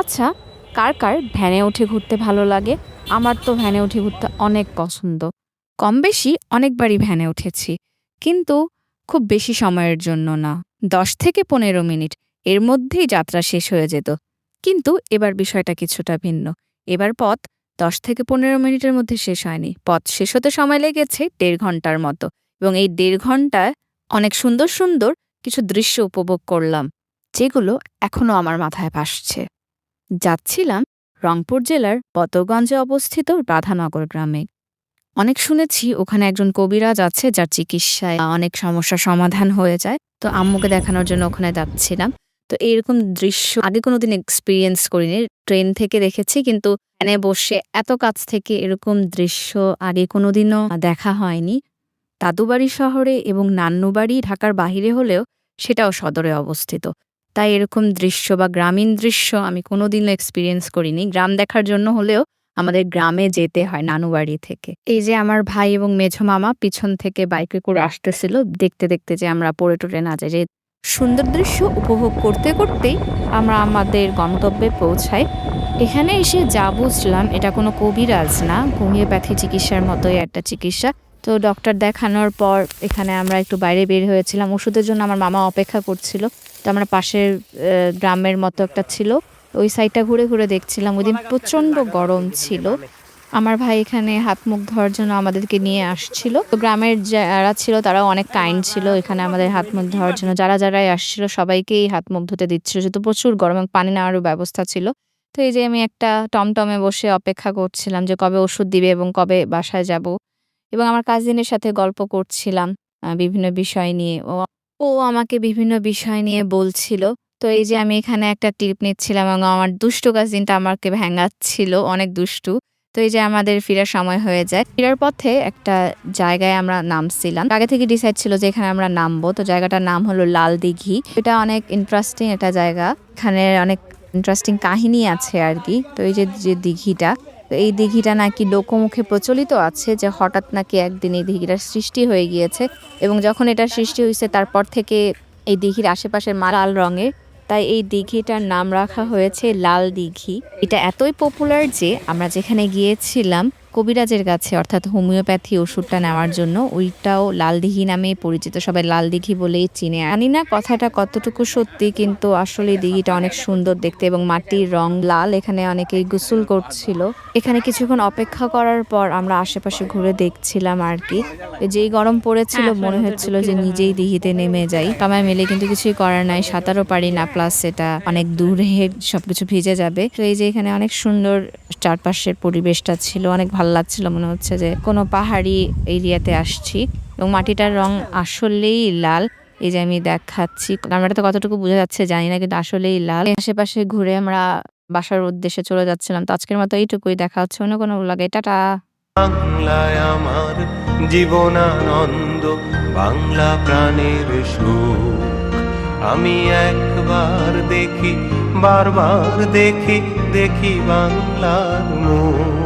আচ্ছা, কার কার ভ্যানে উঠে ঘুরতে ভালো লাগে? আমার তো ভ্যানে উঠে ঘুরতে অনেক পছন্দ। কম বেশি অনেকবারই ভ্যানে উঠেছি। কিন্তু খুব বেশি সময়ের জন্য না। ১০ থেকে ১৫ মিনিট এর মধ্যেই যাত্রা শেষ হয়ে যেত। কিন্তু এবার বিষয়টা কিছুটা ভিন্ন। এবার পথ ১০ থেকে ১৫ মিনিটের মধ্যে শেষ হয়নি। পথ শেষ হতে সময় লেগেছে ১.৫ ঘন্টার মতো। এবং এই ১.৫ ঘন্টায় অনেক সুন্দর, সুন্দর কিছু দৃশ্য উপভোগ করলাম, যেগুলো এখনো আমার মাথায় ভাসছে। যাচ্ছিলাম রংপুর জেলার বদরগঞ্জে অবস্থিত রাধানগর গ্রামে। অনেক শুনেছি ওখানে একজন কবিরাজ আছে যার চিকিৎসায় অনেক সমস্যার সমাধান হয়ে যায়। তো আম্মুকে দেখানোর জন্য ওখানে যাচ্ছিলাম। তো এরকম দৃশ্য আগে কোনোদিন এক্সপেরিয়েন্স করিনি। ট্রেন থেকে দেখেছি, কিন্তু ট্রেনে বসে এত কাছ থেকে এরকম দৃশ্য আগে কোনোদিনও দেখা হয়নি। দাদুবাড়ি শহরে এবং নান্নুবাড়ি ঢাকার বাহিরে হলেও সেটাও সদরে অবস্থিত। তাই এরকম দৃশ্য বা গ্রামীণ দৃশ্য আমি কোনোদিনও এক্সপেরিয়েন্স করিনি। গ্রাম দেখার জন্য হলেও আমাদের গ্রামে যেতে হয় নানুবাড়ি থেকে। এই যে আমার ভাই এবং মেঝো মামা পিছন থেকে বাইকে করে আসতেছিল, দেখতে দেখতে যে আমরা পড়ে টরে না যাই। যে সুন্দর দৃশ্য উপভোগ করতে করতেই আমরা আমাদের গন্তব্যে পৌঁছাই। এখানে এসে যা বুঝলাম, এটা কোনো কবিরাজ না, হোমিওপ্যাথি চিকিৎসার মতোই একটা চিকিৎসা। তো ডক্টর দেখানোর পর এখানে আমরা একটু বাইরে বের হয়েছিলাম। ওষুধের জন্য আমার মামা অপেক্ষা করছিল। তো আমরা পাশের গ্রামের মতো একটা ছিল, ওই সাইডটা ঘুরে ঘুরে দেখছিলাম। ওইদিন প্রচণ্ড গরম ছিল। আমার ভাই এখানে হাত মুখ ধোয়ার জন্য আমাদেরকে নিয়ে আসছিল। তো গ্রামের যারা ছিল তারাও অনেক কাইন্ড ছিল এখানে আমাদের হাত মুখ ধোয়ার জন্য। যারাই আসছিল সবাইকেই হাত মুখ ধুতে দিচ্ছিল, যেহেতু প্রচুর গরম এবং পানি নেওয়ারও ব্যবস্থা ছিল। তো এই যে আমি একটা টমটমে বসে অপেক্ষা করছিলাম যে কবে ওষুধ দিবে এবং কবে বাসায় যাব। এবং আমার কাজিনের সাথে গল্প করছিলাম বিভিন্ন বিষয় নিয়ে। ও আমাকে বিভিন্ন বিষয় নিয়ে বলছিল। তো এই যে আমি এখানে একটা টিপ নিচ্ছিলাম এবং আমার দুষ্টু কাজিনটা আমাকে ভেঙাচ্ছিল, অনেক দুষ্টু। তো এই যে আমাদের ফেরার সময় হয়ে যায়। ফেরার পথে একটা জায়গায় আমরা নামছিলাম। আগে থেকে ডিসাইড ছিল যে এখানে আমরা নামবো। তো জায়গাটার নাম হলো লাল দিঘি। এটা অনেক ইন্টারেস্টিং একটা জায়গা। এখানে অনেক ইন্টারেস্টিং কাহিনী আছে আর কি। তো এই যে দিঘিটা, তো এই দিঘিটা নাকি লোকমুখে প্রচলিত আছে যে হঠাৎ নাকি একদিন এই দিঘিটার সৃষ্টি হয়ে গিয়েছে। এবং যখন এটার সৃষ্টি হয়েছে তারপর থেকে এই দিঘির আশেপাশের লাল রঙের, তাই এই দিঘিটার নাম রাখা হয়েছে লাল দিঘি। এটা এতই পপুলার যে আমরা যেখানে গিয়েছিলাম কবিরাজের কাছে, অর্থাৎ হোমিওপ্যাথি ওষুধটা নেওয়ার জন্য, ওইটাও লাল দিঘি নামে পরিচিত। সবাই লাল দিঘি বলেই চিনে। জানি না কথাটা কতটুকু সত্যি, কিন্তু আসলে দিঘিটা অনেক সুন্দর দেখতে এবং মাটির রং লাল। এখানে অনেকেই গোসল করছিল। এখানে কিছুক্ষণ অপেক্ষা করার পর আমরা আশেপাশে ঘুরে দেখছিলাম আর কি। যেই গরম পড়েছিল মনে হচ্ছিল যে নিজেই দিঘিতে নেমে যাই। সময় মেলে কিন্তু কিছুই করার নাই, সাঁতারও পারি না, প্লাস এটা অনেক দূরে, সবকিছু ভিজে যাবে। তো এই যে এখানে অনেক সুন্দর চারপাশের পরিবেশটা ছিল, অনেক ভালো লাগছিল। মনে হচ্ছে যে কোনো পাহাড়ি এরিয়াতে আসছি। এবং মাটিটার রং আসলেই লাল। এই যে আমি দেখাচ্ছি, ক্যামেরাতে কতটুকু বোঝা যাচ্ছে জানি না, কিন্তু আসলেই লাল। আশেপাশে ঘুরে আমরা বাসার উদ্দেশ্যে চলে যাচ্ছিলাম। তো আজকের মতো এইটুকুই, দেখা হচ্ছে অন্য কোনো ব্লগে। টাটা। বাংলায় আমার জীবনানন্দ, বাংলা প্রাণের সুখ। আমি একবার দেখি, বারবার দেখি, দেখি বাংলার মুখ।